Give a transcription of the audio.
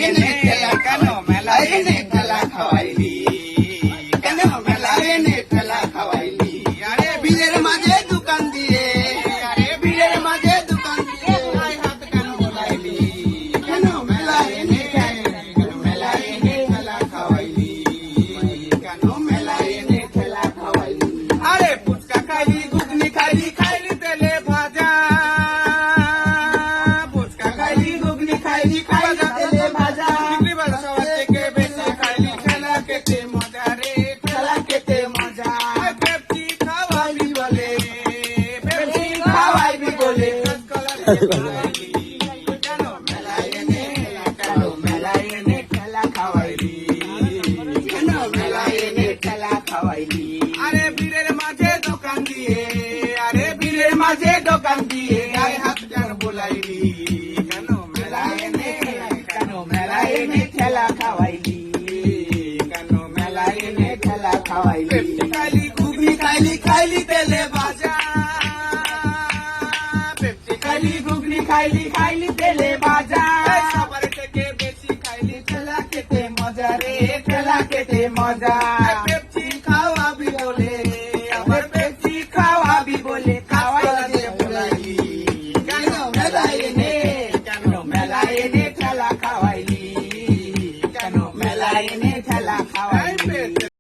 এনে ঠেলা কেন মেলায় এনে ঠেলা খাওয়াইলি কেন মেলায় এনে ঠেলা খাওয়াইলি আরে ভিড়ের মাঝে দোকান দিয়ে আরে ভিড়ের মাঝে দোকান দিয়ে হাত কেন বোলাইলি কেন মেলায় এনে মেলায় এনে ঠেলা খাওয়াইলি কেন মেলায় এনে ঠেলা খাওয়াইলি আরে ফুচকা খাইলি ঘুগনি খাইলি খাইলি তেলে ভাজা ফুচকা খাইলি ঘুগনি খাইলি খাইলি তেলে ভাজা বিক্রি বাজার সবার থেকে বেশি খাইলি ঠেলা খেতে মজা রে ঠেলা খেতে মজা পেপসি খাওয়াইবি বলে পেপসি খাওয়াইবি বলে কেন মেলায় এনে ঠেলা খাওয়াইলি কেন মেলায় এনে ঠেলা খাওয়াইলি আরে ভিড়ের মাঝে দোকান দিয়ে আরে ভিড়ের মাঝে দোকান দিয়ে আরে হাত কেন বোলাইলি কেন মেলায় এনে ঠেলা খাওয়াইলি কেন মেলায় এনে ঠেলা খাওয়াইলি খাইলি ঘুগনি খাইলি খাইলি তেলে ভাজা পেপসি খাইলি ঘুগনি খাইলি খাইলি তেলে ভাজা সবার থেকে বেশি খাইলি ঠেলা খেতে মজা রে ঠেলা খেতে মজা